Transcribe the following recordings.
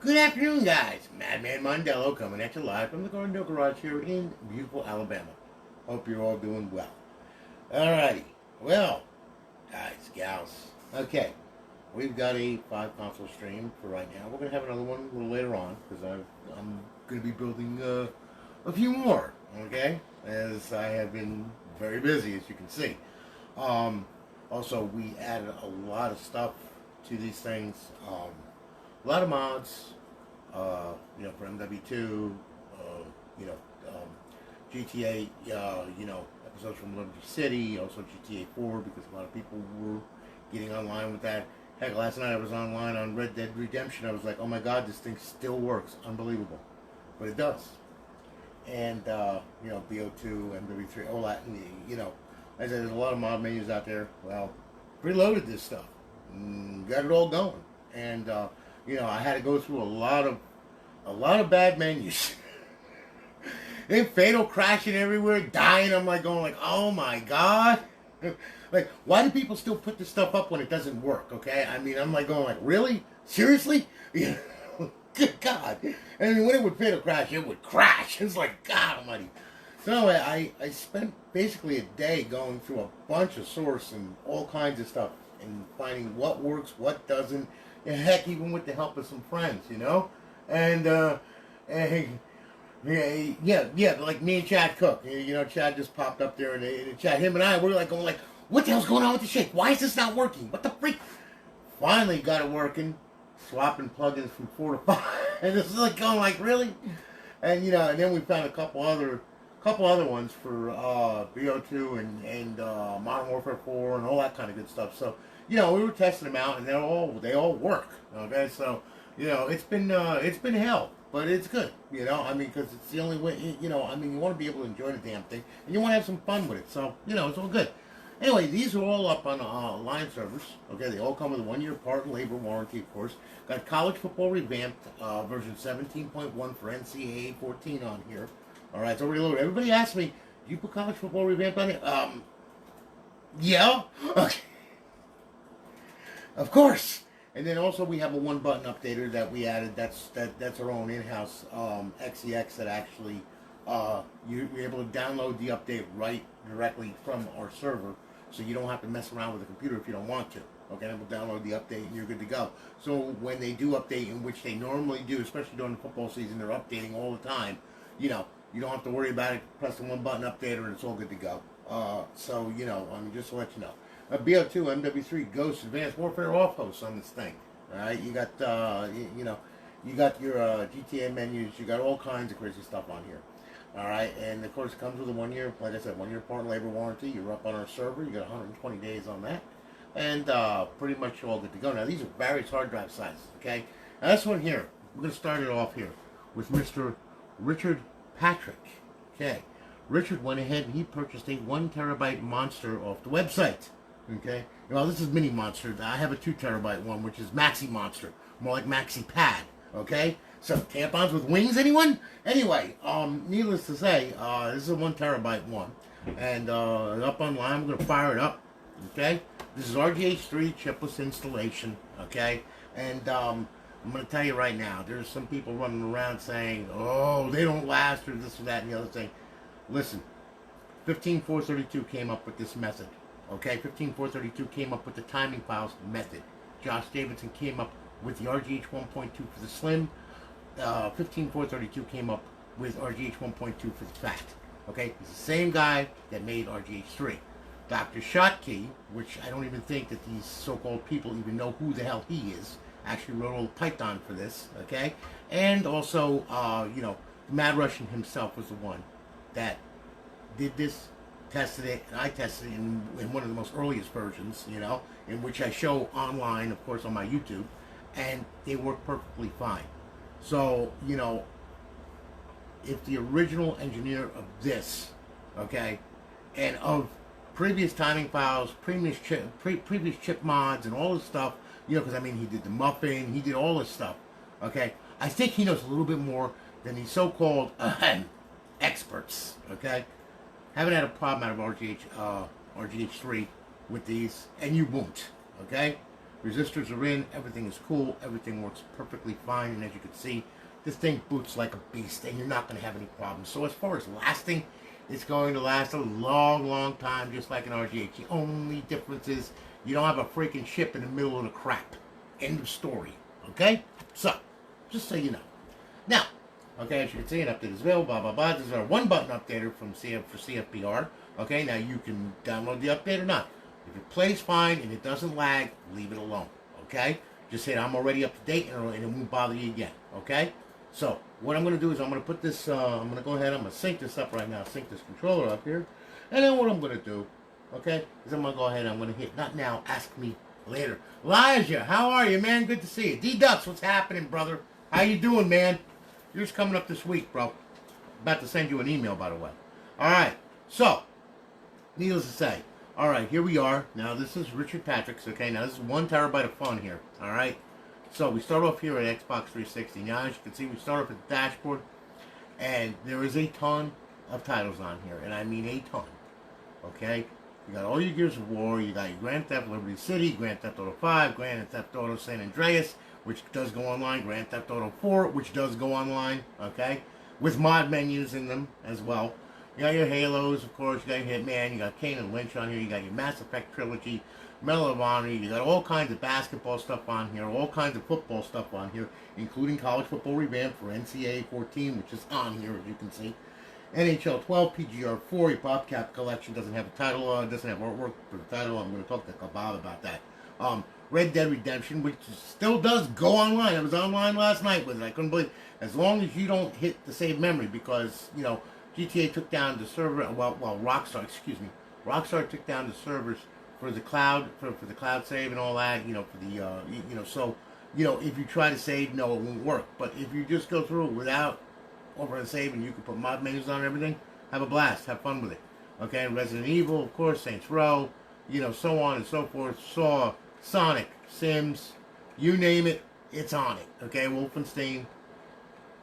Good afternoon, guys. Madman Mondello coming at you live from the Garden Garage here in beautiful Alabama. Hope you're all doing well. Alrighty. Well, guys, gals. Okay. We've got a 5-console stream for right now. We're going to have another one a little later on because I'm going to be building a few more, okay? As I have been very busy, as you can see. Also, we added a lot of stuff to these things. A lot of mods, for MW2, GTA, episodes from Liberty City, also GTA 4, because a lot of people were getting online with that. Heck, last night I was online on Red Dead Redemption. I was like, oh my god, this thing still works. Unbelievable. But it does. And, Bo2, MW3, all that, as I said, there's a lot of mod menus out there. Well, preloaded this stuff. Got it all going. And, I had to go through a lot of bad menus. They fatal crashing everywhere, dying. I'm like going oh my god. Like, why do people still put this stuff up when it doesn't work? Okay, I mean, I'm like going really, seriously? Good God. And when it would fatal crash, it would crash. It's like, God Almighty. So I spent basically a day going through a bunch of source and all kinds of stuff and finding what works, what doesn't. And heck, even with the help of some friends, and like me and Chad Cook, Chad just popped up there in the chat. Him and I were like going what the hell's going on with the shake? Why is this not working? What the freak? Finally got it working, swapping plugins from 4 to 5, and this is like going really, and and then we found a couple other ones for Bo2 and Modern Warfare 4 and all that kind of good stuff. So. We were testing them out, and they all work. Okay, so it's been hell, but it's good. Because it's the only way. You want to be able to enjoy the damn thing, and you want to have some fun with it. So it's all good. Anyway, these are all up on line servers. Okay, they all come with a 1-year part and labor warranty, of course. Got College Football Revamped version 17.1 for NCAA 14 on here. All right, it's already loaded. Everybody asks me, do you put College Football Revamped on here? Yeah. Okay. Of course. And then also we have a 1-button updater that we added. That's our own in-house XEX that actually you're able to download the update right directly from our server, so you don't have to mess around with the computer if you don't want to. Okay, we'll download the update and you're good to go. So when they do update, in which they normally do, especially during the football season, they're updating all the time. You don't have to worry about it. Press the 1-button updater and it's all good to go. Just to let you know. Bo2 Mw2 Ghosts Advanced Warfare Offhosts on this thing. Alright, you got you got your GTA menus, you got all kinds of crazy stuff on here. Alright, and of course it comes with a 1-year, like I said, 1-year part and labor warranty. You're up on our server, you got 120 days on that. And pretty much all good to go. Now these are various hard drive sizes, okay? Now this one here, we're gonna start it off here with Mr. Richard Patrick. Okay. Richard went ahead and he purchased a 1 terabyte monster off the website. Okay, well, this is Mini Monster. I have a 2 terabyte one, which is Maxi Monster, more like Maxi Pad. Okay, so tampons with wings, anyone? Anyway, needless to say, this is a 1 terabyte one, and up online, we're gonna fire it up. Okay, this is RGH3 chipless installation. Okay, and I'm gonna tell you right now, there's some people running around saying, oh, they don't last, or this or that and the other thing. Listen, 15432 came up with this method. Okay, 15432 came up with the timing files method. Josh Davidson came up with the RGH 1.2 for the slim. 15432 came up with RGH 1.2 for the fat. Okay, it's the same guy that made RGH 3. Dr. Schottky, which I don't even think that these so-called people even know who the hell he is, actually wrote all the Python for this. Okay, and also, Mad Russian himself was the one that did this. Tested it, and I tested it in one of the most earliest versions, in which I show online, of course, on my YouTube, and they work perfectly fine. So, if the original engineer of this, okay, and of previous timing files, previous chip mods, and all this stuff, because he did the muffin, he did all this stuff, okay, I think he knows a little bit more than these so-called experts, okay. Haven't had a problem out of RGH3 with these, and you won't, okay? Resistors are in. Everything is cool. Everything works perfectly fine. And as you can see, this thing boots like a beast, and you're not going to have any problems. So as far as lasting, it's going to last a long, long time, just like an RGH. The only difference is you don't have a freaking ship in the middle of the crap. End of story. Okay? So, just so you know. Now, okay, as you can see, an update is available, blah, blah, blah. This is our one-button updater for CFPR. Okay, now you can download the update or not. If it plays fine and it doesn't lag, leave it alone. Okay? Just hit I'm already up to date and it won't bother you again. Okay? So, what I'm going to do is I'm going to put this, I'm going to go ahead, I'm going to sync this up right now, sync this controller up here. And then what I'm going to do, okay, is I'm going to go ahead and I'm going to hit, not now, ask me later. Elijah, how are you, man? Good to see you. D-Ducks, what's happening, brother? How you doing, man? Yours coming up this week, bro. About to send you an email, by the way. All right, so, needless to say, all right, here we are. Now, this is Richard Patrick's, okay? Now, this is 1 terabyte of fun here, all right? So, we start off here at Xbox 360. Now, as you can see, we start off at the dashboard, and there is a ton of titles on here, and I mean a ton, okay? You got all your Gears of War, you got your Grand Theft Liberty City, Grand Theft Auto 5, Grand Theft Auto San Andreas, which does go online, Grand Theft Auto 4, which does go online, okay? With mod menus in them as well. You got your Halos, of course, you got your Hitman, you got Kane and Lynch on here, you got your Mass Effect Trilogy, Medal of Honor, you got all kinds of basketball stuff on here, all kinds of football stuff on here, including College Football Revamped for NCAA 14, which is on here, as you can see. NHL 12, PGR 4, your PopCap collection doesn't have a title, doesn't have artwork for the title. I'm going to talk to Bob about that. Red Dead Redemption, which still does go online. I was online last night with it. I couldn't believe it. As long as you don't hit the save memory, because, you know, GTA took down the server, well, Rockstar took down the servers for the cloud, for the cloud save and all that, you know, for the, you know, so, you know, if you try to save, no, it won't work. But if you just go through it without over and save, and you can put mod menus on everything, have a blast, have fun with it. Okay, Resident Evil, of course, Saints Row, you know, so on and so forth, Saw, Sonic, Sims, you name it, it's on it. Okay, Wolfenstein,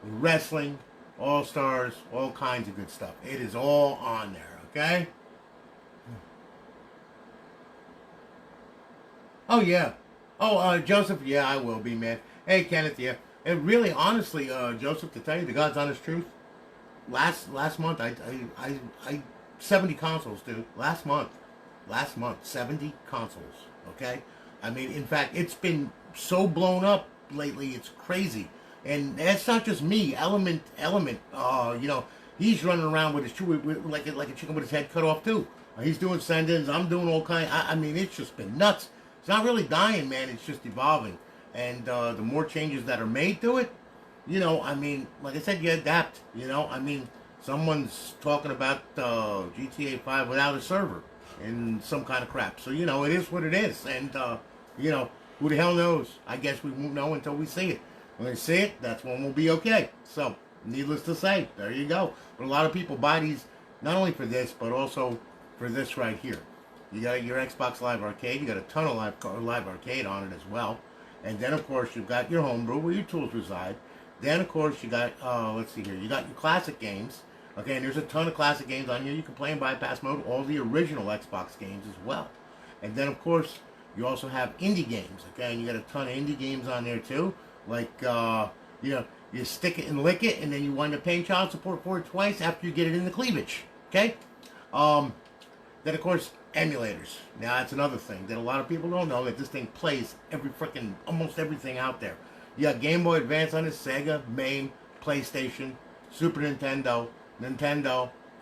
wrestling, All-Stars, all kinds of good stuff. It is all on there, okay? Oh, yeah. Oh, Joseph, yeah, I will be, man. Hey, Kenneth, yeah. And really, honestly, Joseph, to tell you the God's honest truth, last month, I 70 consoles, dude. Last month, 70 consoles, okay? I mean, in fact, it's been so blown up lately, it's crazy. And that's not just me. Element, you know, he's running around with his like a chicken with his head cut off too. He's doing send-ins. I'm doing all kinds. I mean, it's just been nuts. It's not really dying, man. It's just evolving. And the more changes that are made to it, you know, I mean, like I said, you adapt. You know, I mean, someone's talking about GTA 5 without a server and some kind of crap. So, you know, it is what it is. And, you know, who the hell knows? I guess we won't know until we see it. When we see it, that's when we'll be okay. So, needless to say, there you go. But a lot of people buy these not only for this, but also for this right here. You got your Xbox Live Arcade. You got a ton of Live Arcade on it as well. And then, of course, you've got your homebrew where your tools reside. Then, of course, you got, let's see here, you got your classic games. Okay, and there's a ton of classic games on here. You can play in bypass mode, all the original Xbox games as well. And then, of course, you also have indie games. Okay, and you got a ton of indie games on there, too. Like, you know, you stick it and lick it, and then you wind up paying child support for it twice after you get it in the cleavage. Okay? Then, of course, emulators. Now, that's another thing that a lot of people don't know, that this thing plays almost everything out there. You got Game Boy Advance on it, Sega, MAME, PlayStation, Super Nintendo,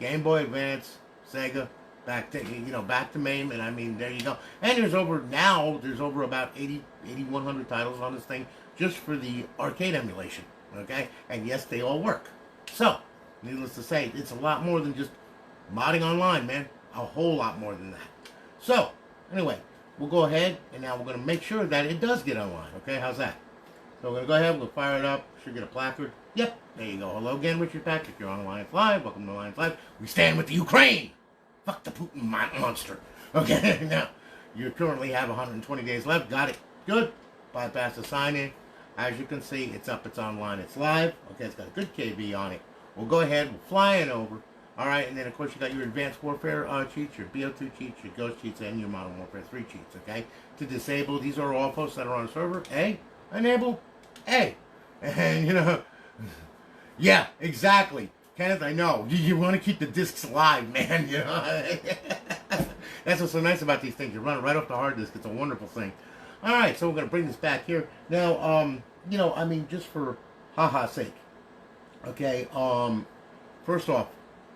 Game Boy Advance, Sega, back to MAME, and I mean, there you go. And there's over about 8,100 titles on this thing just for the arcade emulation, okay? And yes, they all work. So, needless to say, it's a lot more than just modding online, man. A whole lot more than that. So, anyway, we'll go ahead, and now we're going to make sure that it does get online, okay? How's that? So we're going to go ahead, we'll fire it up, should get a placard. Yep, there you go. Hello again, Richard Patrick. You're on Alliance Live. Welcome to Alliance Live. We stand with the Ukraine. Fuck the Putin monster. Okay, now, you currently have 120 days left. Got it. Good. Bypass the sign-in. As you can see, it's up, it's online, it's live. Okay, it's got a good KV on it. We'll go ahead, we'll fly it over. All right, and then of course you got your Advanced Warfare cheats, your BO2 cheats, your Ghost cheats, and your Modern Warfare 3 cheats. Okay, to disable, these are all posts that are on the server. A, enable, A, and you know, yeah, exactly, Kenneth. I know you want to keep the discs alive, man. You know, that's what's so nice about these things. You run it right off the hard disk. It's a wonderful thing. All right, so we're gonna bring this back here now. You know, I mean, just for haha's sake. Okay. First off.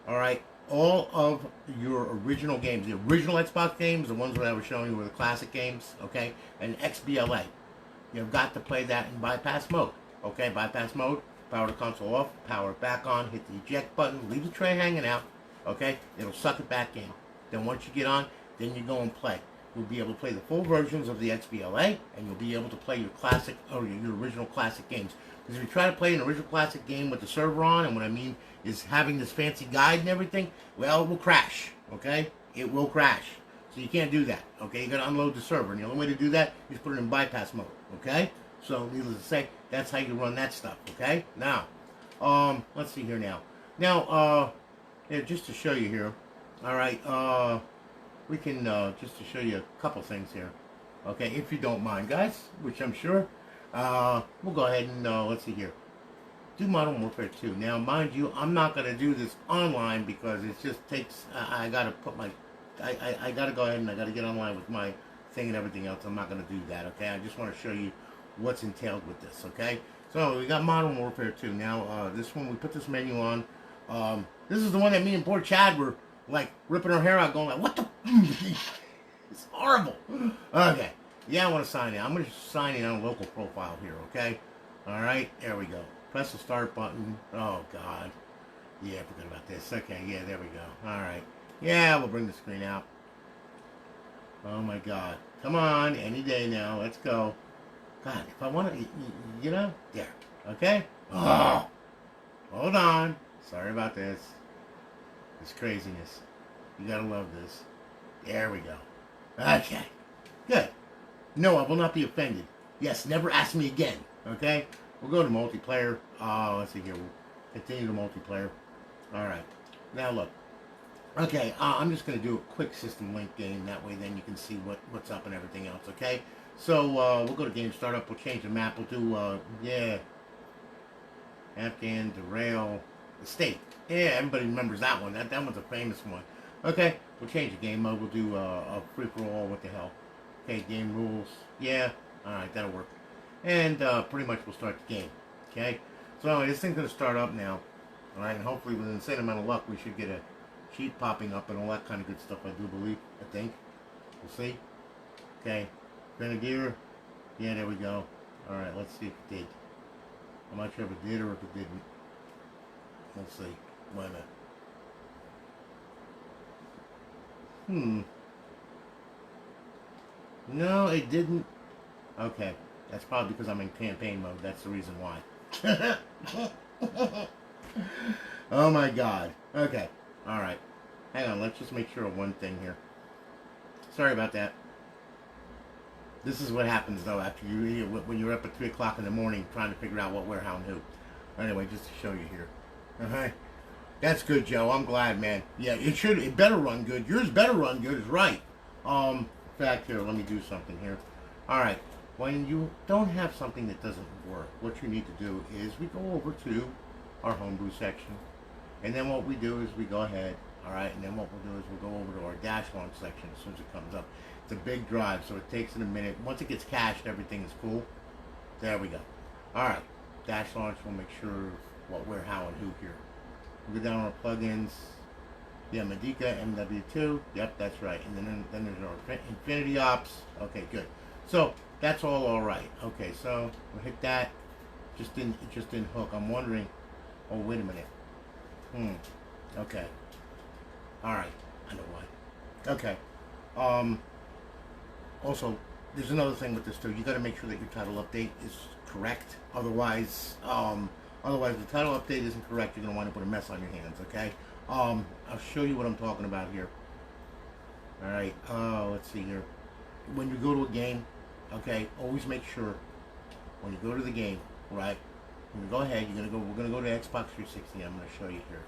All right, all of your original games, the original Xbox games, the ones that I was showing you were the classic games, okay, and XBLA, you've got to play that in bypass mode, okay, bypass mode, power the console off, power it back on, hit the eject button, leave the tray hanging out, okay, it'll suck it back in. Then once you get on, then you go and play. You'll be able to play the full versions of the XBLA, and you'll be able to play your classic, or your original classic games. Because if you try to play an original classic game with the server on, and what I mean is having this fancy guide and everything, well, it will crash, okay? It will crash. So you can't do that, okay? You got to unload the server, and the only way to do that is put it in bypass mode, okay? So needless to say, that's how you run that stuff, okay? Now, let's see here now. Now, yeah, just to show you here, all right, we can, just to show you a couple things here, okay, if you don't mind, guys, which I'm sure. We'll go ahead and, let's see here. Do Modern Warfare 2. Now, mind you, I'm not going to do this online because it just takes, I got to put my, I got to go ahead and I got to get online with my thing and everything else. I'm not going to do that, okay? I just want to show you what's entailed with this, okay? So, we got Modern Warfare 2. Now, this one, we put this menu on. This is the one that me and poor Chad were, like, ripping our hair out going like, what the? It's horrible. Okay. Yeah, I want to sign in. I'm going to sign in on a local profile here, okay? All right, there we go. Press the start button. Oh, God. Yeah, I forgot about this. Okay, yeah, there we go. All right. Yeah, we'll bring the screen out. Oh, my God. Come on, any day now. Let's go. God, if I want to, you know, there. Okay? Oh, hold on. Sorry about this. This craziness. You got to love this. There we go. Okay. Good. No, I will not be offended. Yes, never ask me again. Okay? We'll go to multiplayer. Let's see here. We'll continue to multiplayer. Alright. Now look. Okay, I'm just going to do a quick system link game. That way then you can see what's up and everything else. Okay? So, we'll go to game startup. We'll change the map. We'll do, yeah. Afghan, derail, the state. Yeah, everybody remembers that one. That one's a famous one. Okay? We'll change the game mode. We'll do a free-for-all. What the hell? Okay, game rules. Yeah. Alright, that'll work. And pretty much we'll start the game. Okay? So this thing's going to start up now. Alright, and hopefully with an insane amount of luck we should get a sheet popping up and all that kind of good stuff, I do believe. I think. We'll see. Okay. Grenadier. Yeah, there we go. Alright, let's see if it did. I'm not sure if it did or if it didn't. We'll see. Wait a minute. No, it didn't. Okay. That's probably because I'm in campaign mode. That's the reason why. Oh my God. Okay. Alright. Hang on. Let's just make sure of one thing here. Sorry about that. This is what happens, though, after when you're up at 3 o'clock in the morning trying to figure out what, where, how, and who. Anyway, just to show you here. Okay. That's good, Joe. I'm glad, man. Yeah, it better run good. Yours better run good is right. In fact, here, let me do something here. Alright, when you don't have something that doesn't work, what you need to do is we go over to our homebrew section. And then what we do is we go ahead, alright, and then what we'll do is we'll go over to our dash launch section as soon as it comes up. It's a big drive, so it takes it a minute. Once it gets cached, everything is cool. There we go. Alright, dash launch, we'll make sure what, where, how, and who here. We'll go down our plugins. Yeah, Medica, Mw2. Yep, that's right. And then there's our Infinity ops. Okay, good. So that's all right. Okay, so we'll hit that. It just didn't hook. I'm wondering. Oh, wait a minute. Okay. All right. I know why. Okay. Also, there's another thing with this too. You got to make sure that your title update is correct. Otherwise, if the title update isn't correct, you're gonna wind up with a mess on your hands. Okay. I'll show you what I'm talking about here. Alright, let's see here. When you go to a game, okay, always make sure when you go to the game, right, when you go ahead, we're gonna go to Xbox 360, I'm gonna show you here.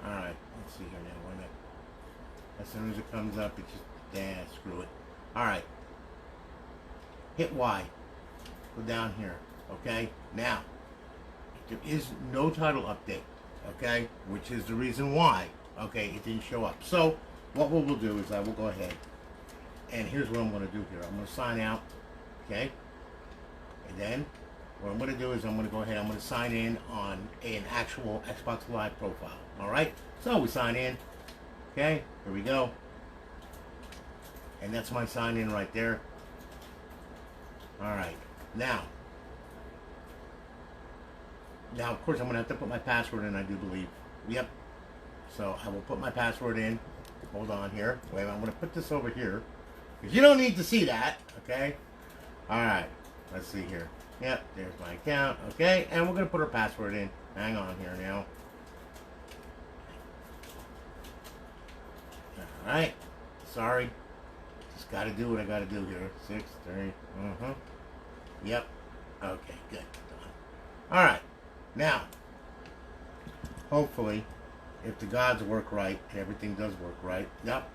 Alright, let's see here now. Why not? As soon as it comes up, it just, screw it. Alright. Hit Y. Go down here. Okay? Now, there is no title update. Okay? Which is the reason why, okay, it didn't show up. So, what we will do is I will go ahead, and here's what I'm going to do here. I'm going to sign out. Okay? And then, what I'm going to do is I'm going to go ahead, I'm going to sign in on an actual Xbox Live profile. Alright? So, we sign in. Okay? Here we go. And that's my sign in right there. Alright. Now, of course, I'm going to have to put my password in, I do believe. Yep. So, I will put my password in. Hold on here. Wait, I'm going to put this over here. Because you don't need to see that. Okay? Alright. Let's see here. Yep, there's my account. Okay, and we're going to put our password in. Hang on here now. Alright. Sorry. Just got to do what I got to do here. 6, 3. Yep. Okay, good. Done. Alright. Now, hopefully, if the gods work right, everything does work right. Yep.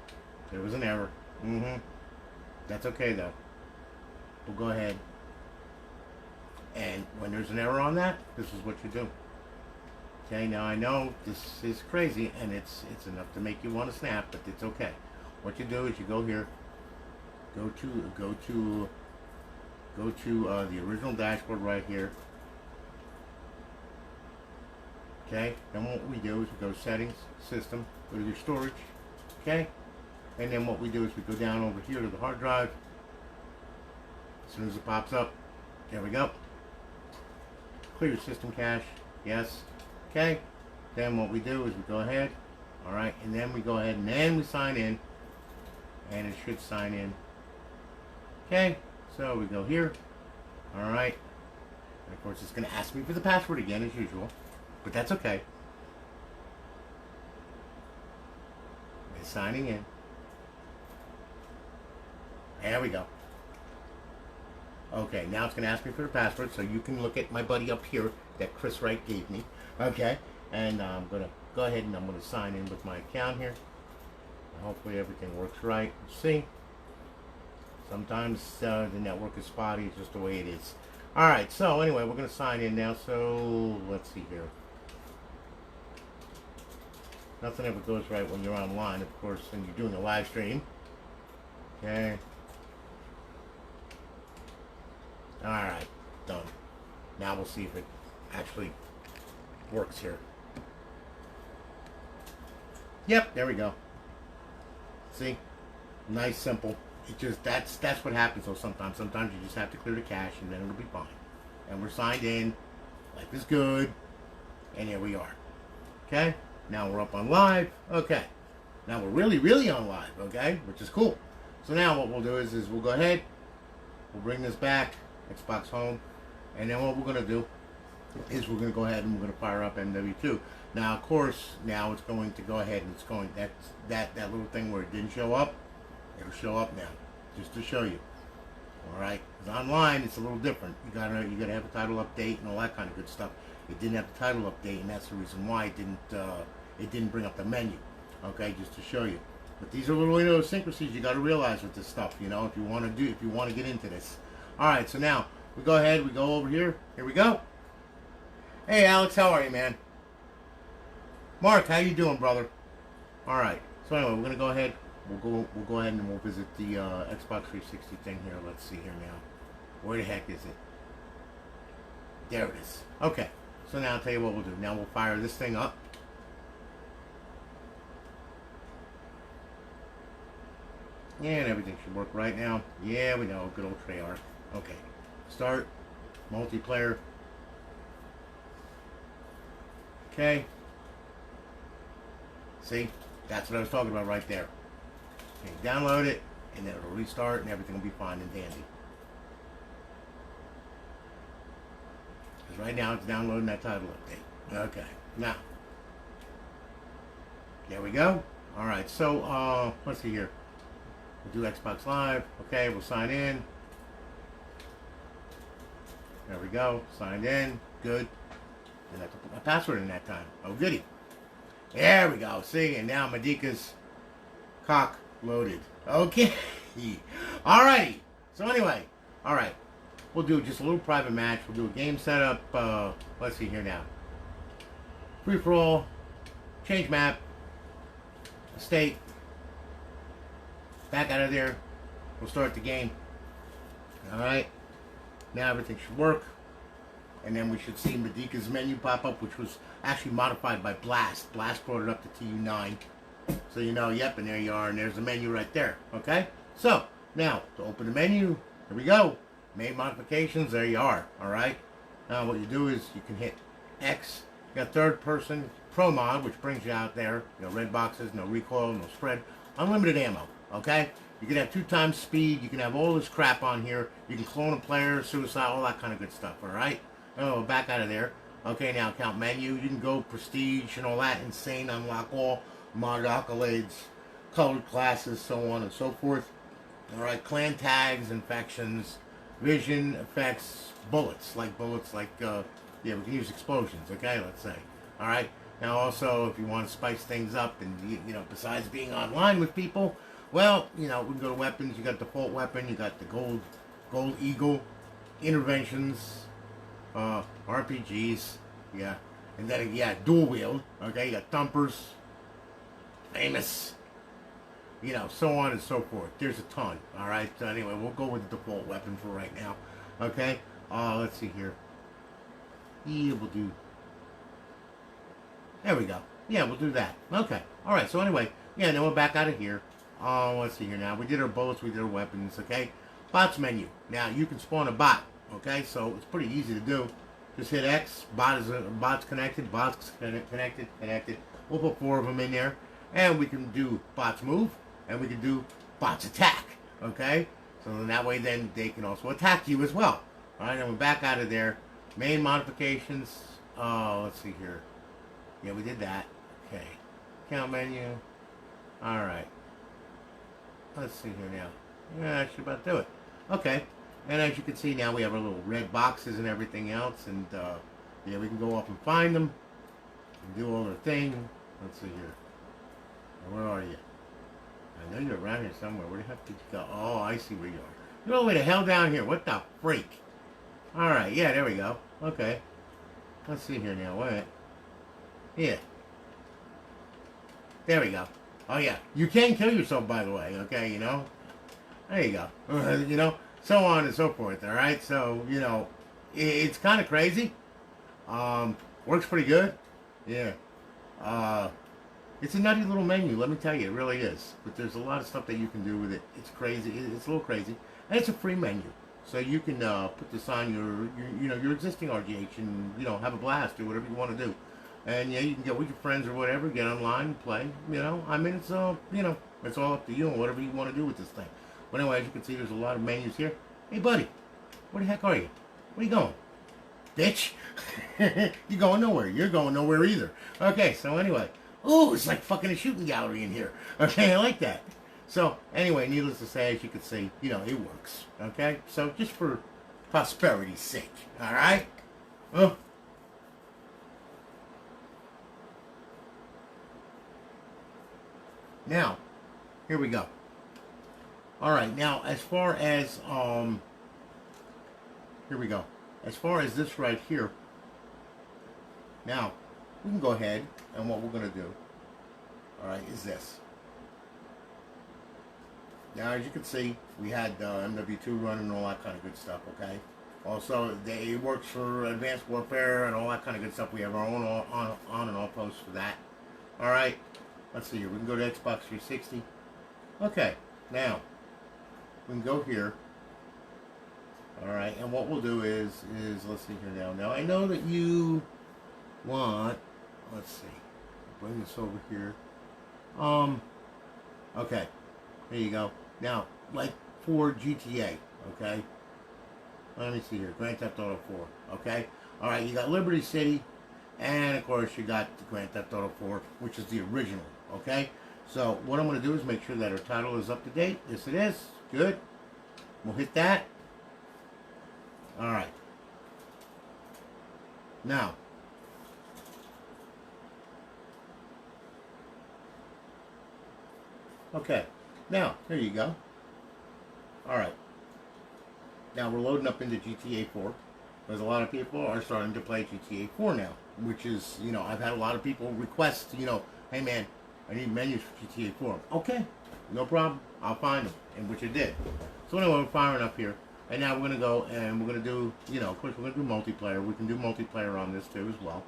There was an error. That's okay, though. We'll go ahead. And when there's an error on that, this is what you do. Okay, now I know this is crazy, and it's enough to make you want to snap, but it's okay. What you do is you go here, go to the original dashboard right here. Okay, then what we do is we go settings, system, go to your storage. Okay, and then what we do is we go down over here to the hard drive. As soon as it pops up, there we go. Clear your system cache. Yes. Okay. Then what we do is we go ahead. Alright. And then we go ahead and then we sign in. And it should sign in. Okay. So we go here. Alright. And of course it's going to ask me for the password again as usual. But that's okay. It's signing in. There we go. Okay, now it's going to ask me for the password, so you can look at my buddy up here that Chris Wright gave me. Okay, and I'm going to go ahead and I'm going to sign in with my account here. And hopefully everything works right. Let's see. Sometimes the network is spotty, it's just the way it is. Alright, so anyway, we're going to sign in now, so let's see here. Nothing ever goes right when you're online, of course, and you're doing a live stream. Okay. Alright, done. Now we'll see if it actually works here. Yep, there we go. See? Nice, simple. It just, that's what happens though sometimes. Sometimes you just have to clear the cache and then it'll be fine. And we're signed in. Life is good. And here we are. Okay? Now we're up on live. Okay. Now we're really on live, okay? Which is cool. So now what we'll do is we'll go ahead. We'll bring this back. Xbox Home, and then what we're going to do is we're going to go ahead and we're going to fire up MW2. Now, of course, now it's going to go ahead and it's going that little thing where it didn't show up, it'll show up now, just to show you. All right, because online it's a little different. You gotta have a title update and all that kind of good stuff. It didn't have the title update, and that's the reason why it didn't bring up the menu. Okay, just to show you. But these are little idiosyncrasies you got to realize with this stuff. You know, if you want to get into this. Alright, so now, we go ahead, we go over here. Here we go. Hey, Alex, how are you, man? Mark, how you doing, brother? Alright, so anyway, we're going to go ahead. We'll go ahead and we'll visit the Xbox 360 thing here. Let's see here now. Where the heck is it? There it is. Okay, so now I'll tell you what we'll do. Now we'll fire this thing up. And everything should work right now. Yeah, we know. Good old Treyarch. Okay. Start. Multiplayer. Okay. See? That's what I was talking about right there. Okay, download it, and then it'll restart, and everything will be fine and dandy. Because right now it's downloading that title update. Okay. Now. There we go. Alright, so, let's see here. We'll do Xbox Live. Okay, we'll sign in. There we go. Signed in. Good. Didn't have to put my password in that time. Oh, goody. There we go. See, and now Medika's cock loaded. Okay. Alrighty. So anyway, alright. We'll do just a little private match. We'll do a game setup. Let's see here now. Free for all. Change map. State. Back out of there. We'll start the game. Alright. Now everything should work. And then we should see Medika's menu pop up, which was actually modified by Blast. Blast brought it up to TU9. So you know, yep, and there you are, and there's the menu right there. Okay? So, now, to open the menu, here we go. Made modifications, there you are. Alright? Now what you do is you can hit X. You got third person Pro Mod, which brings you out there. No red boxes, no recoil, no spread. Unlimited ammo. Okay? You can have 2 times speed. You can have all this crap on here. You can clone a player, suicide, all that kind of good stuff. Alright? Oh, back out of there. Okay, now account menu. You can go prestige and all that. Insane, unlock all. Modded accolades, colored classes, so on and so forth. Alright, clan tags, infections, vision, effects, bullets. Like, yeah, we can use explosions, okay, let's say. Alright, now also, if you want to spice things up and, you know, besides being online with people, well, you know, we can go to weapons. You got default weapon, you got the gold eagle, interventions, RPGs, yeah. And then, yeah, dual wield, okay, you got thumpers, famous, you know, so on and so forth. There's a ton. Alright, so anyway, we'll go with the default weapon for right now. Okay, let's see here. Yeah, we'll do, there we go. Yeah, we'll do that. Okay, alright, so anyway, yeah, then we're back out of here. Let's see here now. We did our bullets, we did our weapons, okay? Bots menu. Now, you can spawn a bot, okay? So, it's pretty easy to do. Just hit X, bot's connected, connected. We'll put 4 of them in there. And we can do bots move, and we can do bots attack, okay? So then that way then they can also attack you as well. Alright, and we're back out of there. Main modifications, let's see here. Yeah, we did that. Okay. Account menu. Alright. Let's see here now. Yeah, that should about do it. Okay. And as you can see now we have our little red boxes and everything else, and yeah, we can go up and find them and do all their thing. Let's see here. Where are you? I know you're around here somewhere. Where the heck did you go? Oh, I see where you are. You're all the way the hell down here. What the freak? Alright, yeah, there we go. Okay. Let's see here now. Wait. Yeah. There we go. Oh, yeah. You can kill yourself, by the way. Okay, you know? There you go. You know? So on and so forth. Alright? So, you know, it's kind of crazy. Works pretty good. Yeah. It's a nutty little menu, let me tell you, it really is. But there's a lot of stuff that you can do with it. It's crazy, it's a little crazy. And it's a free menu. So you can put this on your existing RGH and, you know, have a blast, do whatever you want to do. And yeah, you can get with your friends or whatever, get online and play, you know. I mean, it's you know, it's all up to you and whatever you want to do with this thing. But anyway, as you can see, there's a lot of menus here. Hey buddy, where the heck are you? Where are you going? Bitch? You're going nowhere. You're going nowhere either. Okay, so anyway. Ooh, it's like fucking a shooting gallery in here. Okay, I like that. So, anyway, needless to say, as you can see, you know, it works. Okay? So, just for prosperity's sake. Alright? Now, here we go. Alright, now, as far as, here we go. As far as this right here, now, we can go ahead, and what we're going to do, alright, is this. Now, as you can see, we had MW2 running and all that kind of good stuff, okay? Also, it works for Advanced Warfare and all that kind of good stuff. We have our own on and off posts for that. Alright, let's see here. We can go to Xbox 360. Okay, now, we can go here. Alright, and what we'll do is, let's see here now. Now, I know that you want, let's see, bring this over here. Okay, there you go. Now, like for GTA, okay? Let me see here, Grand Theft Auto 4, okay? Alright, you got Liberty City, and of course you got the Grand Theft Auto 4, which is the original, okay? So, what I'm going to do is make sure that our title is up to date. Yes, it is. Good. We'll hit that. Alright. Now, Okay, now, there you go. Alright. Now we're loading up into GTA 4. Because a lot of people are starting to play GTA 4 now. Which is, you know, I've had a lot of people request, you know, hey man, I need menus for GTA 4. Okay, no problem. I'll find them. And which I did. So anyway, we're firing up here. And now we're going to go and we're going to do, you know, of course we're going to do multiplayer. We can do multiplayer on this too as well.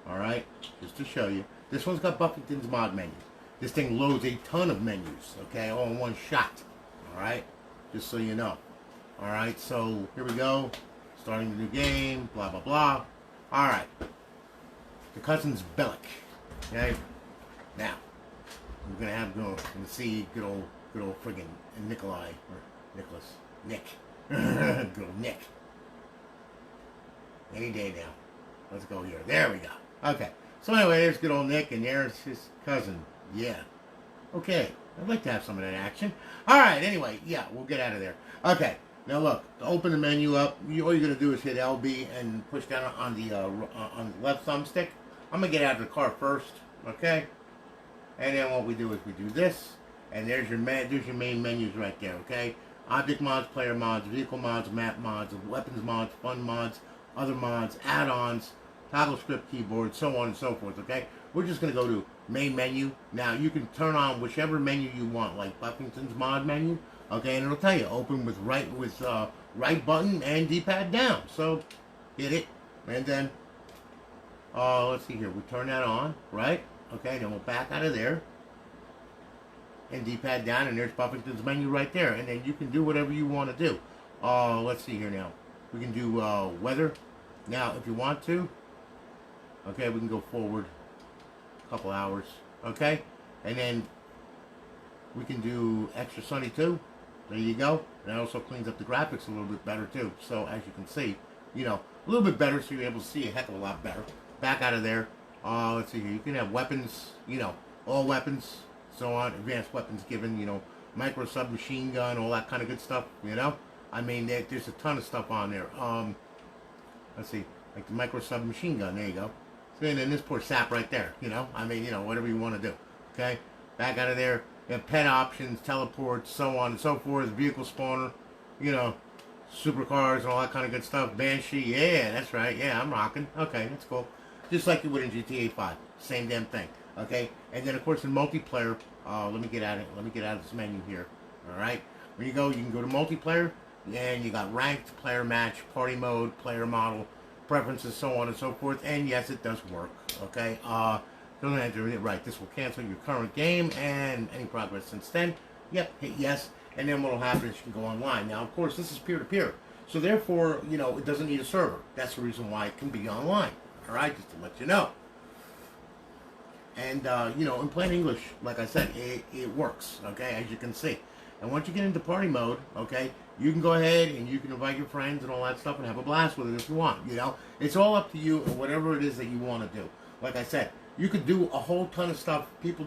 Alright, just to show you. This one's got Buffington's mod menu. This thing loads a ton of menus, okay, all in one shot. Alright, just so you know. Alright, so here we go. Starting the new game, blah, blah, blah. Alright. The cousin's Bellic. Okay? Now, we're going to have go and see good old friggin' Nikolai, or Nicholas, Nick. Good old Nick. Any day now. Let's go here. There we go. Okay. So anyway, there's good old Nick, and there's his cousin. Yeah. Okay. I'd like to have some of that action. Alright, anyway, yeah, we'll get out of there. Okay. Now look, to open the menu up, all you're going to do is hit LB and push down on the left thumbstick. I'm going to get out of the car first, okay? And then what we do is we do this, and there's your main menus right there, okay? Object mods, player mods, vehicle mods, map mods, weapons mods, fun mods, other mods, add-ons, toggle script keyboard, so on and so forth, okay? We're just going to go to main menu. Now, you can turn on whichever menu you want, like Buffington's mod menu, okay? And it'll tell you, open with right button and D-pad down. So, hit it, and then, let's see here, we turn that on, right? Okay, then we'll back out of there, and D-pad down, and there's Buffington's menu right there, and then you can do whatever you want to do. Let's see here now. We can do weather. Now, if you want to, okay, we can go forward a couple hours, okay? And then we can do extra sunny too. There you go. And that also cleans up the graphics a little bit better too. So as you can see, you know, a little bit better, so you're able to see a heck of a lot better. Back out of there. Let's see here. You can have weapons, you know, all weapons, so on. Advanced weapons given, you know, micro submachine gun, all that kind of good stuff, you know. I mean, there's a ton of stuff on there. Let's see, like the micro submachine gun. There you go. And then this poor sap right there, you know. I mean, you know, whatever you want to do. Okay, back out of there. You have pet options, teleports, so on and so forth. Vehicle spawner, you know, supercars and all that kind of good stuff. Banshee, yeah, that's right. Yeah, I'm rocking. Okay, that's cool. Just like you would in GTA 5, same damn thing. Okay, and then of course in multiplayer, let me get out of this menu here. All right, when you go, you can go to multiplayer, and you got ranked, player match, party mode, player model, preferences, so on and so forth. And yes, it does work. Okay, don't enter it right. This will cancel your current game and any progress since then. Yep, hit yes, and then what will happen is you can go online. Now, of course, this is peer-to-peer, so therefore, you know, it doesn't need a server. That's the reason why it can be online. All right, just to let you know. And you know, in plain English, like I said, it works. Okay, as you can see. And once you get into party mode, okay, you can go ahead and you can invite your friends and all that stuff and have a blast with it if you want. You know, it's all up to you and whatever it is that you want to do. Like I said, you could do a whole ton of stuff. People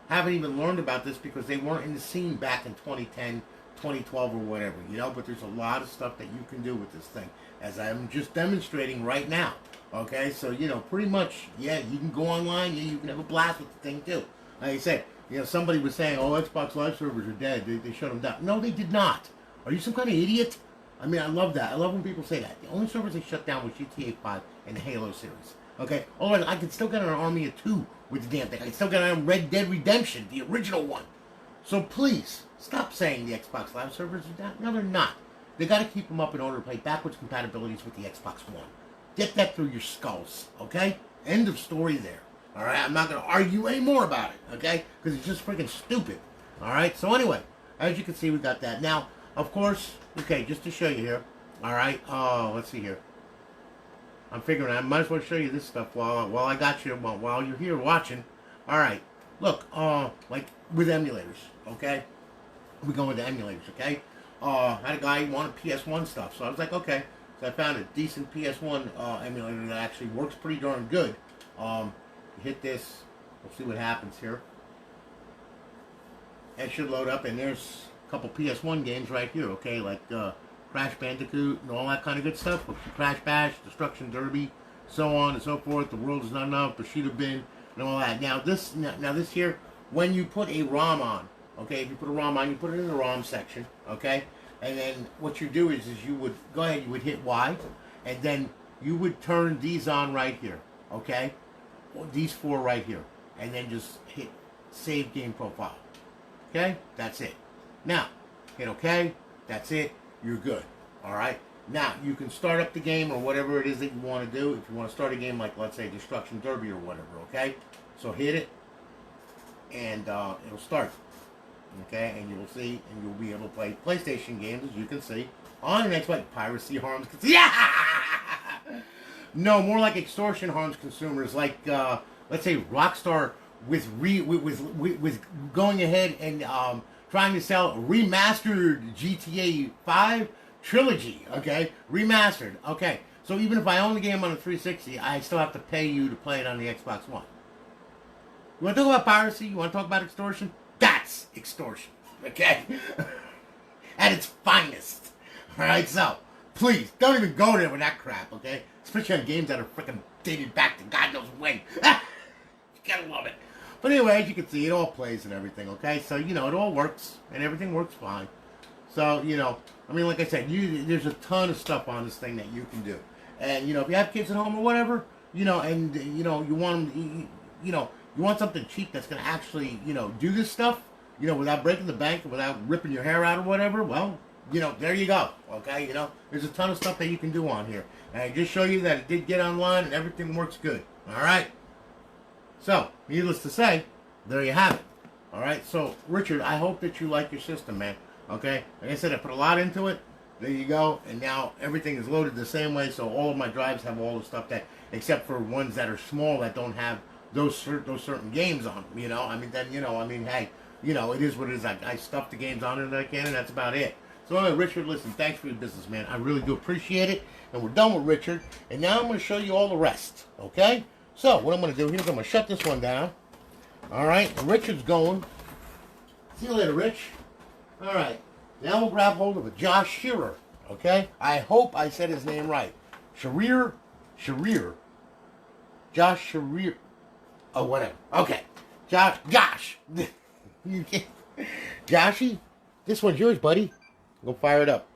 haven't even learned about this because they weren't in the scene back in 2010, 2012 or whatever, you know, but there's a lot of stuff that you can do with this thing, as I'm just demonstrating right now. Okay, so, you know, pretty much, yeah, you can go online, yeah, you can have a blast with the thing too. Like I said, you know, somebody was saying, oh, Xbox Live servers are dead, they shut them down. No, they did not. Are you some kind of idiot? I mean, I love that. I love when people say that. The only servers they shut down was GTA 5 and the Halo series. Okay, oh, I can still get an army of 2 with the damn thing. I can still get on Red Dead Redemption, the original one. So please, stop saying the Xbox Live servers are down. No, they're not. They got to keep them up in order to play backwards compatibilities with the Xbox One. Get that through your skulls, okay? End of story there. All right, I'm not going to argue anymore about it, okay? Because it's just freaking stupid. All right, so anyway, as you can see, we got that. Now, of course, okay, just to show you here, all right, let's see here. I'm figuring I might as well show you this stuff while I got you, while you're here watching. All right, look, like with emulators, okay? We go into emulators, okay? I had a guy who wanted PS1 stuff, so I was like, okay. So I found a decent PS1 emulator that actually works pretty darn good. Hit this, we'll see what happens here. It should load up, and there's a couple PS1 games right here, okay? Like Crash Bandicoot and all that kind of good stuff. Crash Bash, Destruction Derby, so on and so forth. The World Is Not Enough, Bushido Bin, and all that. Now this here, when you put a ROM on, okay, if you put a ROM on, you put it in the ROM section, okay, and then what you do is you would go ahead, you would hit Y, and then you would turn these on right here, okay, these 4 right here, and then just hit Save Game Profile, okay, that's it. Now, hit OK, that's it, you're good, all right. Now, you can start up the game or whatever it is that you want to do. If you want to start a game like, let's say, Destruction Derby or whatever, okay? So hit it, and it'll start, okay? And you'll see, and you'll be able to play PlayStation games, as you can see, on an Xbox. Piracy harms, yeah! No, more like extortion harms consumers, like, let's say, Rockstar with going ahead and trying to sell remastered GTA 5 trilogy, okay? Remastered, okay. So even if I own the game on the 360, I still have to pay you to play it on the Xbox One. You want to talk about piracy? You want to talk about extortion? That's extortion, okay? At its finest. Alright, so, please, don't even go there with that crap, okay? Especially on games that are freaking dated back to God knows when. You gotta love it. But anyway, as you can see, it all plays and everything, okay? So, you know, it all works, and everything works fine. So, you know, I mean, like I said, there's a ton of stuff on this thing that you can do. And, you know, if you have kids at home or whatever, you know, and, you know, you want them, you know, you want something cheap that's going to actually, you know, do this stuff, you know, without breaking the bank or without ripping your hair out or whatever, well, you know, there you go, okay? You know, there's a ton of stuff that you can do on here. And I just show you that it did get online and everything works good, all right? So, needless to say, there you have it, all right? So, Richard, I hope that you like your system, man. Okay, like I said, I put a lot into it. There you go, and now everything is loaded the same way. So all of my drives have all the stuff that, except for ones that are small that don't have those certain games on them. You know, I mean, then you know, I mean, hey, you know, it is what it is. I stuff the games on it that I can, and that's about it. So anyway, Richard, listen, thanks for your business, man. I really do appreciate it. And we're done with Richard, and now I'm going to show you all the rest. Okay, so what I'm going to do here is I'm going to shut this one down. All right, and Richard's going. See you later, Rich. All right, now we'll grab hold of a Josh Shearer, okay? I hope I said his name right. Shearer, Josh Shearer, oh, whatever. Okay, Josh. Joshy, this one's yours, buddy. Go fire it up.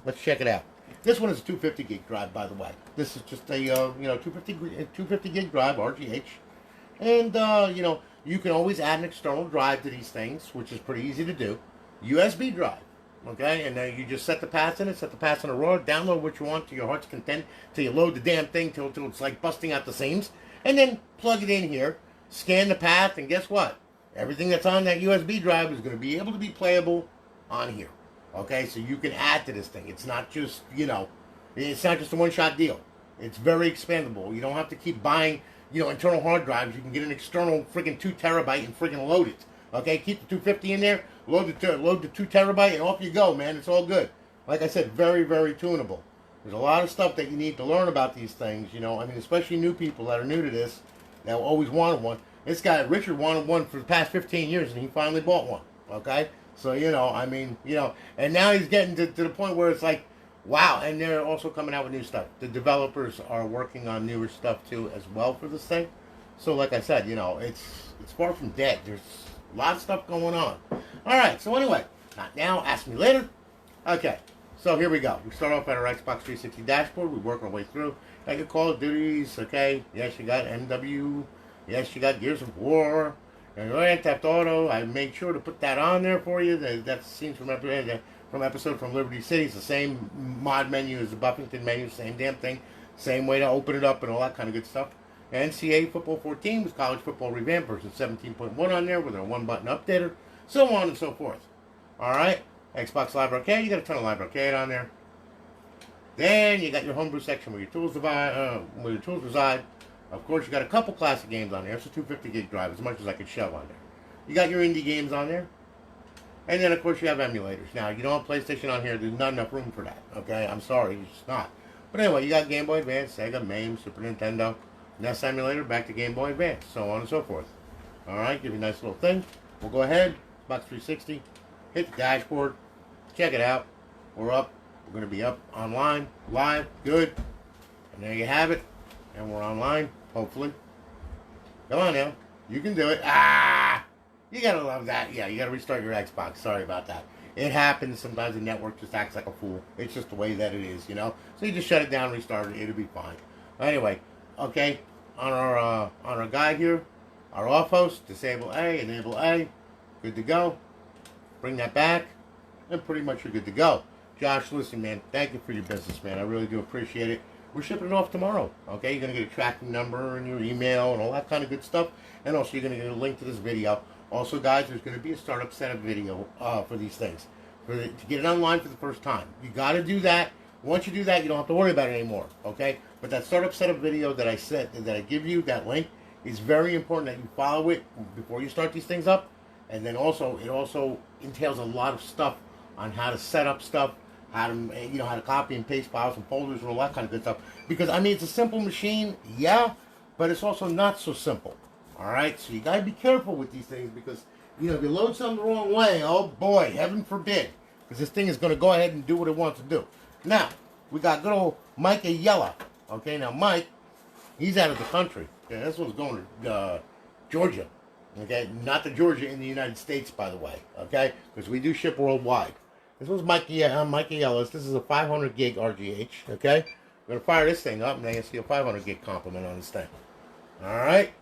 Let's check it out. This one is a 250 gig drive, by the way. This is just a, you know, 250 gig drive, RGH. And, you know, you can always add an external drive to these things, which is pretty easy to do. USB drive, okay, and then you just set the paths in it, set the paths in a row, download what you want to your heart's content till you load the damn thing till it's like busting out the seams, and then plug it in here, scan the path, and guess what? Everything that's on that USB drive is going to be able to be playable on here, okay? So you can add to this thing. It's not just, you know, it's not just a one-shot deal. It's very expandable. You don't have to keep buying, you know, internal hard drives. You can get an external freaking 2 terabyte and freaking load it. Okay, keep the 250 in there, load the 2 terabyte, and off you go, man. It's all good. Like I said, very, very tunable. There's a lot of stuff that you need to learn about these things, you know. I mean, especially new people that are new to this, that always wanted one. This guy, Richard, wanted one for the past 15 years, and he finally bought one, okay? So, you know, I mean, you know, and now he's getting to the point where it's like, wow, and they're also coming out with new stuff. The developers are working on newer stuff, too, as well for this thing. So, like I said, you know, it's far from dead. There's a lot of stuff going on. All right, so anyway, not now, ask me later. Okay, so here we go. We start off at our Xbox 360 dashboard. We work our way through. Got your Call of Duties, okay? Yes, you got MW. Yes, you got Gears of War. And Grand Theft Auto. I made sure to put that on there for you. That's scenes from episode from Liberty City. It's the same mod menu as the Buffington menu. Same damn thing. Same way to open it up and all that kind of good stuff. NCAA Football 14 with College Football Revamped version 17.1 on there with our one-button updater, so on and so forth. Alright, Xbox Live Arcade, you got a ton of Live Arcade on there. Then you got your homebrew section where your tools reside. Of course, you got a couple classic games on there. It's a 250 gig drive, as much as I could shove on there. You got your indie games on there. And then, of course, you have emulators. Now, you don't have PlayStation on here. There's not enough room for that, okay? I'm sorry, it's just not. But anyway, you got Game Boy Advance, Sega, MAME, Super Nintendo, NES emulator, back to Game Boy Advance, so on and so forth. Alright, give you a nice little thing. We'll go ahead, Xbox 360, hit the dashboard, check it out. We're up. We're going to be up online, live, good. And there you have it. And we're online, hopefully. Come on now. You can do it. Ah! You gotta love that. Yeah, you gotta restart your Xbox. Sorry about that. It happens. Sometimes the network just acts like a fool. It's just the way that it is, you know. So you just shut it down, restart it. It'll be fine. Anyway, okay. On our guide here, our off host, disable A, enable A. Good to go. Bring that back, and pretty much you're good to go. Josh, listen, man. Thank you for your business, man. I really do appreciate it. We're shipping it off tomorrow. Okay, you're gonna get a tracking number and your email and all that kind of good stuff, and also you're gonna get a link to this video. Also, guys, there's going to be a startup setup video for these things. To get it online for the first time. You got to do that. Once you do that, you don't have to worry about it anymore. Okay? But that startup setup video that I give you, that link, is very important that you follow it before you start these things up. And then also, it also entails a lot of stuff on how to set up stuff, how to copy and paste files and folders and all that kind of good stuff. Because, I mean, it's a simple machine, yeah, but it's also not so simple. Alright, so you gotta be careful with these things because, you know, if you load something the wrong way, oh boy, heaven forbid. Because this thing is gonna go ahead and do what it wants to do. Now, we got good old Mike Ayala. Okay, now Mike, he's out of the country. Okay, this one's going to Georgia. Okay, not to Georgia in the United States, by the way. Okay, because we do ship worldwide. This one's Mike Ayala. This is a 500 gig RGH. Okay, we're gonna fire this thing up and then you'll see a 500 gig complement on this thing. Alright.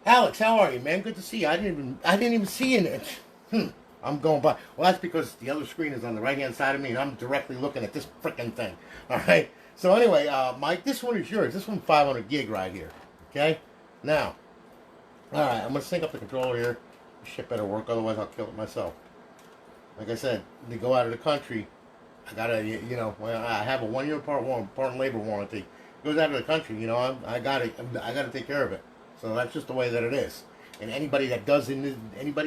Alex, how are you, man? Good to see you. I didn't even see you in it. I'm going by. Well, that's because the other screen is on the right-hand side of me, and I'm directly looking at this frickin' thing. All right. So anyway, Mike, this one is yours. This one's 500 gig right here. Okay. Now, all right. I'm gonna sync up the controller here. This shit better work, otherwise I'll kill it myself. Like I said, to go out of the country, I gotta, I have a 1-year part and labor warranty. Goes out of the country, I gotta take care of it. So that's just the way that it is. And anybody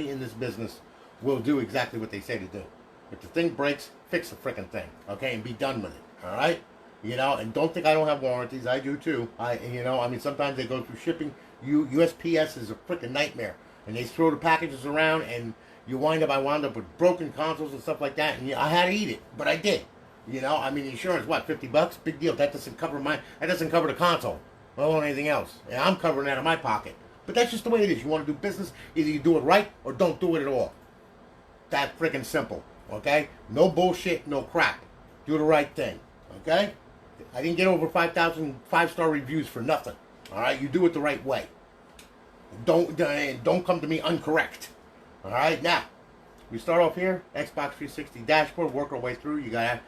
in this business will do exactly what they say to do. If the thing breaks, fix the frickin' thing, okay, and be done with it. All right, and don't think I don't have warranties. I do too. Sometimes they go through shipping. USPS is a frickin' nightmare, and they throw the packages around, and I wound up with broken consoles and stuff like that, and I had to eat it, but I did. The insurance, what, $50? Big deal. That doesn't cover the console. Or anything else. And I'm covering that out of my pocket. But that's just the way it is. You want to do business, either you do it right or don't do it at all. That freaking simple. Okay? No bullshit, no crap. Do the right thing. Okay? I didn't get over 5,000 5-star reviews for nothing. Alright? You do it the right way. Don't come to me incorrect. Alright? Now, we start off here. Xbox 360 dashboard. Work our way through. You got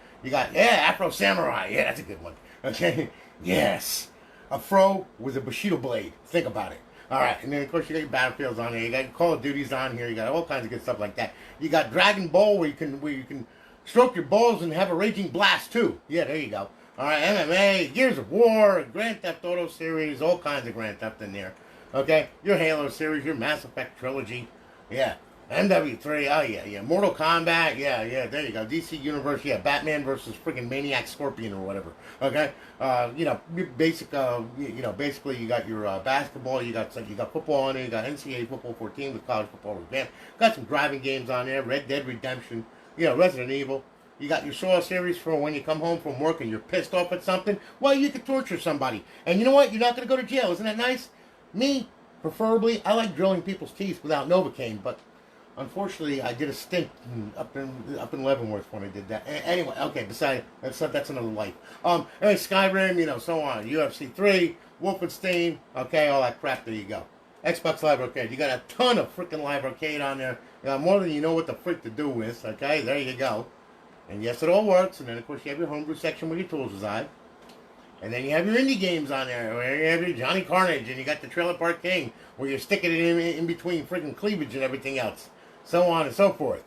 Afro Samurai. Yeah, that's a good one. Okay? Yes. A fro with a Bushido blade. Think about it. Alright, and then of course you got your Battlefields on here. You got your Call of Duties on here. You got all kinds of good stuff like that. You got Dragon Ball where you can stroke your balls and have a raging blast too. Yeah, there you go. Alright, MMA, Gears of War, Grand Theft Auto series, all kinds of Grand Theft in there. Okay, your Halo series, your Mass Effect trilogy. Yeah. MW3, oh yeah. Mortal Kombat, yeah, there you go. DC Universe, yeah, Batman versus freaking Maniac Scorpion or whatever. Okay, basically you got your basketball, you got football on there, you got NCAA football 14 with college football Revamped. Got some driving games on there, Red Dead Redemption, Resident Evil. You got your Saw series for when you come home from work and you're pissed off at something. Well, you could torture somebody, and you know what? You're not going to go to jail. Isn't that nice? Me, preferably, I like drilling people's teeth without Novocaine, but unfortunately, I did a stint up in Leavenworth when I did that. Anyway, okay. Besides, that's another life. Anyway, Skyrim, so on. UFC 3, Wolfenstein, okay, all that crap. There you go. Xbox Live Arcade. You got a ton of freaking Live Arcade on there. You got more than you know what the frick to do with. Okay, there you go. And yes, it all works. And then of course you have your homebrew section where your tools reside. And then you have your indie games on there, where you have your Johnny Carnage, and you got the Trailer Park King, where you're sticking it in between freaking cleavage and everything else. So on and so forth.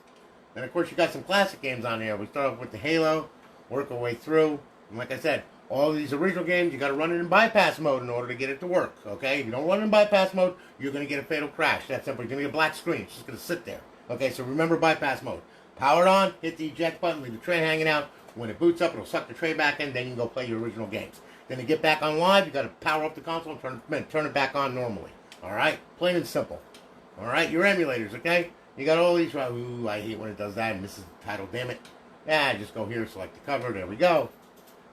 And of course you got some classic games on here. We start off with the Halo, work our way through. And like I said, all of these original games, you got to run it in bypass mode in order to get it to work. Okay? If you don't run it in bypass mode, you're going to get a fatal crash. That's simple. You're going to get a black screen. It's just going to sit there. Okay, so remember bypass mode. Power it on, hit the eject button, leave the tray hanging out. When it boots up, it'll suck the tray back in, then you can go play your original games. Then to get back on live, you got to power up the console and turn it back on normally. Alright? Plain and simple. Alright? Your emulators, okay? You got all these, ooh, I hate when it does that and misses the title, damn it. Yeah, just go here, select the cover, there we go.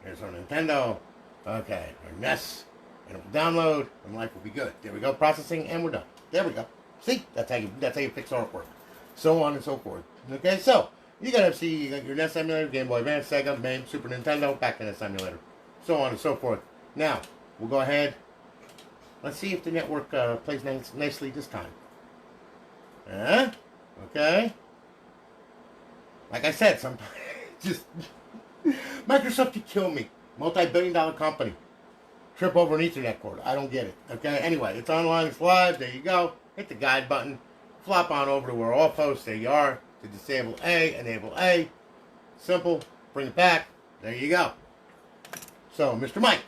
Here's our Nintendo. Okay, our NES. and it will download, and life will be good. There we go, processing, and we're done. There we go. See, that's how you fix artwork, so on and so forth. Okay, so you got your NES emulator, Game Boy Advance, Sega, MAME, Super Nintendo, back to NES emulator, so on and so forth. Now we'll go ahead. Let's see if the network plays nicely this time. Okay. Like I said, sometimes just Microsoft could kill me. Multi-billion-dollar company. Trip over an Ethernet cord. I don't get it. Okay. Anyway, it's online. It's live. There you go. Hit the guide button. Flop on over to our Offhosts. There you are. To disable A, enable A. Simple. Bring it back. There you go. So, Mr. Mike,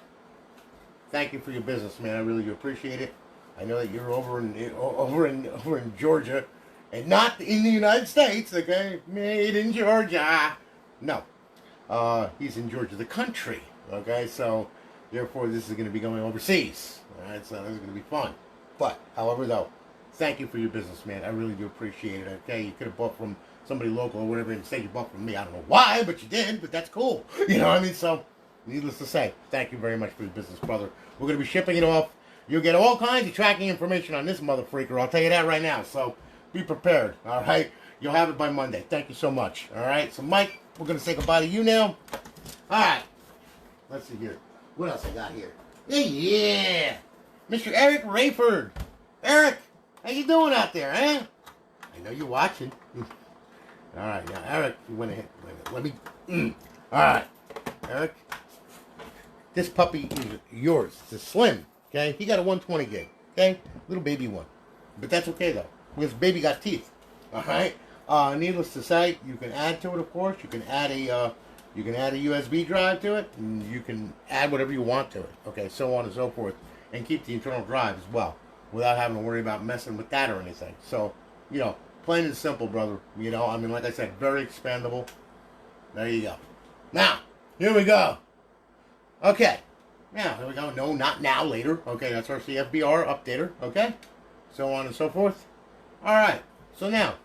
thank you for your business, man. I really do appreciate it. I know that you're over in Georgia, and not in the United States. Okay, made in Georgia. No, he's in Georgia, the country. Okay, so therefore this is going to be going overseas. All right, so this is going to be fun. But however, though, thank you for your business, man. I really do appreciate it. Okay, you could have bought from somebody local or whatever, instead you bought from me. I don't know why, but you did. But that's cool. You know what I mean? So, needless to say, thank you very much for your business, brother. We're going to be shipping it off. You'll get all kinds of tracking information on this mother freaker. I'll tell you that right now. So, be prepared. All right? You'll have it by Monday. Thank you so much. All right? So, Mike, we're going to say goodbye to you now. All right. Let's see here. What else I got here? Yeah. Mr. Eric Rayford. Eric, how you doing out there, eh? I know you're watching. All right. Now, Eric, you went ahead. Let me... All right. Eric, this puppy is yours. It's a slim. Okay, he got a 120 gig. Okay, little baby one, but that's okay though because baby got teeth. All right. Needless to say, you can add to it. Of course, you can add a USB drive to it, and you can add whatever you want to it. Okay, so on and so forth, and keep the internal drive as well without having to worry about messing with that or anything. So, you know, plain and simple, brother. You know, I mean, like I said, very expandable. There you go. Now, here we go. Okay. Now, here we go. No, not now, later. Okay, that's our CFBR updater. Okay? So on and so forth. Alright. So now,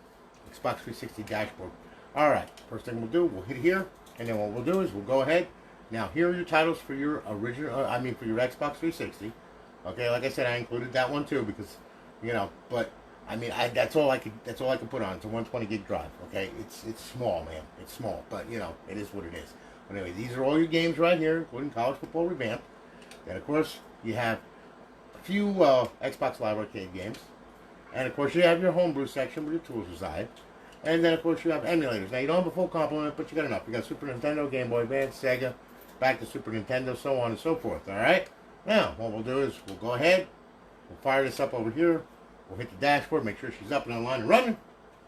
Xbox 360 dashboard. Alright. First thing we'll do, we'll hit here. And then what we'll do is we'll go ahead. Now, here are your titles for your original, for your Xbox 360. Okay, like I said, I included that one too because, you know, but, I mean, that's all I could put on. It's a 120 gig drive. Okay? It's small, man. It's small. But, you know, it is what it is. Anyway, these are all your games right here, including College Football Revamped. And, of course, you have a few Xbox Live Arcade games. And, of course, you have your homebrew section where your tools reside. And then, of course, you have emulators. Now, you don't have a full complement, but you got enough. You got Super Nintendo, Game Boy Advance, Sega, back to Super Nintendo, so on and so forth. All right? Now, what we'll do is we'll go ahead. We'll fire this up over here. We'll hit the dashboard, make sure she's up and online and running.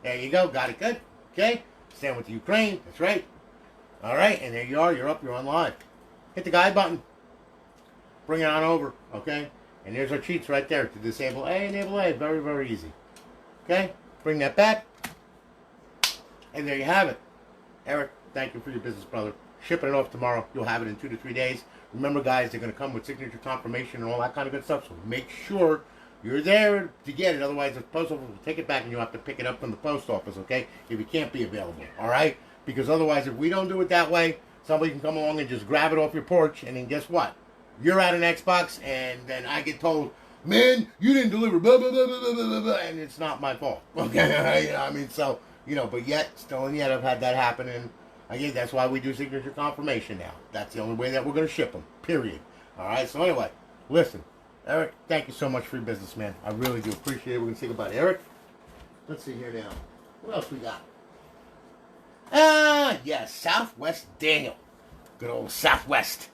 There you go. Got it good. Okay? Stand with the Ukraine. That's right. All right, and there you are. You're up. You're on live. Hit the guide button. Bring it on over, okay? And there's our cheats right there to disable A, enable A. Very, very easy. Okay? Bring that back. And there you have it. Eric, thank you for your business, brother. Shipping it off tomorrow. You'll have it in 2 to 3 days. Remember, guys, they're going to come with signature confirmation and all that kind of good stuff. So make sure you're there to get it. Otherwise, the post office will take it back and you'll have to pick it up from the post office, okay? If it can't be available, all right? Because otherwise, if we don't do it that way, somebody can come along and just grab it off your porch, and then guess what? You're at an Xbox, and then I get told, man, you didn't deliver, blah, blah, blah, blah, blah, blah, and it's not my fault. Okay, you know, I mean, so, you know, but yet, still and yet, I've had that happen, and again, that's why we do signature confirmation now. That's the only way that we're going to ship them, period. All right, so anyway, listen, Eric, thank you so much for your business, man. I really do appreciate it. We're going to say goodbye to Eric. Let's see here now. What else we got? Yes, Southwest Daniel. Good old Southwest.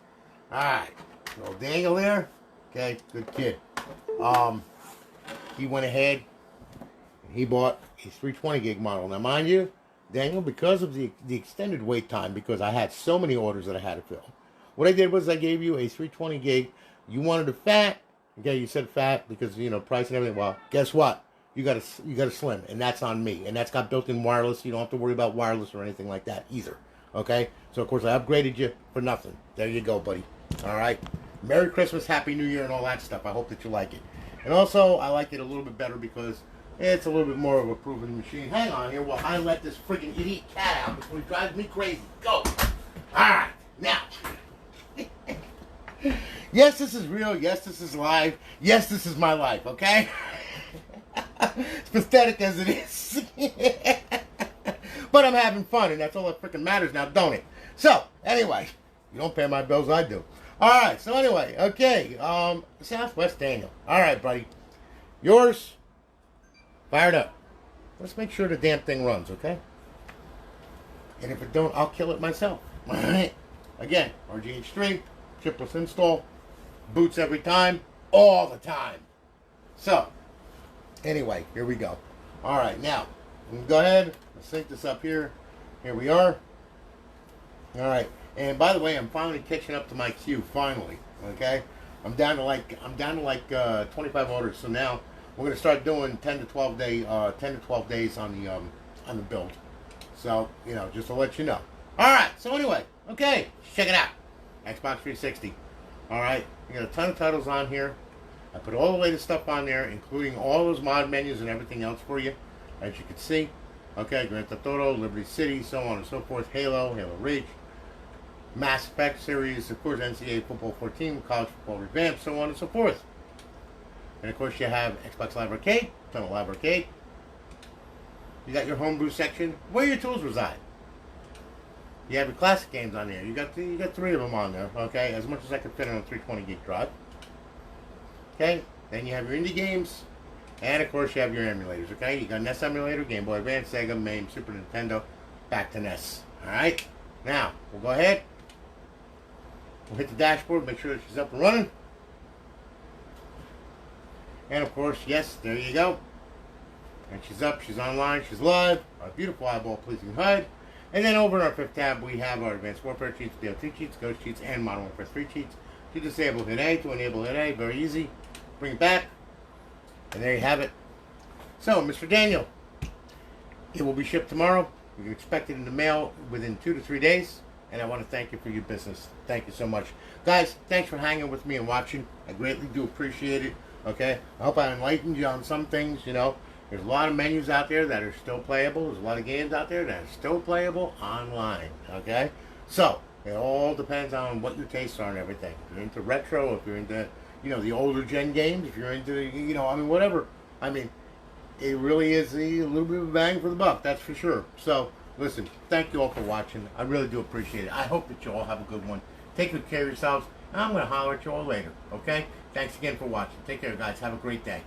Alright. Good old Daniel there. Okay, good kid. He went ahead and he bought a 320 gig model. Now, mind you, Daniel, because of the extended wait time, because I had so many orders that I had to fill, what I did was I gave you a 320 gig. You wanted a fat. Okay, you said fat because, you know, price and everything. Well, guess what? You got a slim, and that's on me. And that's got built-in wireless. You don't have to worry about wireless or anything like that either. Okay? So, of course, I upgraded you for nothing. There you go, buddy. All right? Merry Christmas, Happy New Year, and all that stuff. I hope that you like it. And also, I like it a little bit better because it's a little bit more of a proven machine. Hang on here while I let this freaking idiot cat out before he drives me crazy. Go! All right. Now, Yes, this is real. Yes, this is live. Yes, this is my life, okay? As pathetic as it is. But I'm having fun, and that's all that freaking matters now, don't it? So, anyway, you don't pay my bills, I do. Alright, so anyway, okay. Southwest Daniel. Alright, buddy. Yours, fired up. Let's make sure the damn thing runs, okay? And if it don't, I'll kill it myself. Alright? Again, RGH3, chipless install, boots every time, all the time. So, anyway, here we go. Alright, now, go ahead, let's sync this up here. Here we are. Alright, and by the way, I'm finally catching up to my queue, finally. Okay? I'm down to like 25 orders, so now we're gonna start doing 10 to 12 days on the build. So, you know, just to let you know. Alright, so anyway, okay, check it out. Xbox 360. Alright, we got a ton of titles on here. I put all the latest stuff on there, including all those mod menus and everything else for you, as you can see. Okay, Grand Theft Auto, Liberty City, so on and so forth, Halo, Halo Reach, Mass Effect series, of course, NCAA Football 14, College Football Revamped, so on and so forth. And of course, you have Xbox Live Arcade, ton of Live Arcade. You got your homebrew section, where your tools reside. You have your classic games on there. You got 3 of them on there, okay? As much as I can fit on a 320 gig drive. Okay? Then you have your indie games. And of course you have your emulators, okay? You got NES emulator, Game Boy Advance, Sega, MAME, Super Nintendo, back to NES. Alright? Now, we'll go ahead. We'll hit the dashboard, make sure that she's up and running. And of course, yes, there you go. And she's up, she's online, she's live. Our beautiful eyeball-pleasing HUD. And then over in our 5th tab, we have our Advanced Warfare cheats, DLT cheats, Ghost cheats, and Modern Warfare 3 cheats. To disable hit A, to enable hit A, very easy. Bring it back. And there you have it. So, Mr. Daniel, it will be shipped tomorrow. You can expect it in the mail within 2 to 3 days. And I want to thank you for your business. Thank you so much. Guys, thanks for hanging with me and watching. I greatly do appreciate it. Okay? I hope I enlightened you on some things, you know. There's a lot of menus out there that are still playable. There's a lot of games out there that are still playable online. Okay? So, it all depends on what your tastes are and everything. If you're into retro, if you're into, you know, the older gen games, if you're into, you know, I mean, whatever. I mean, it really is a little bit of a bang for the buck, that's for sure. So, listen, thank you all for watching. I really do appreciate it. I hope that you all have a good one. Take good care of yourselves, and I'm going to holler at you all later, okay? Thanks again for watching. Take care, guys. Have a great day.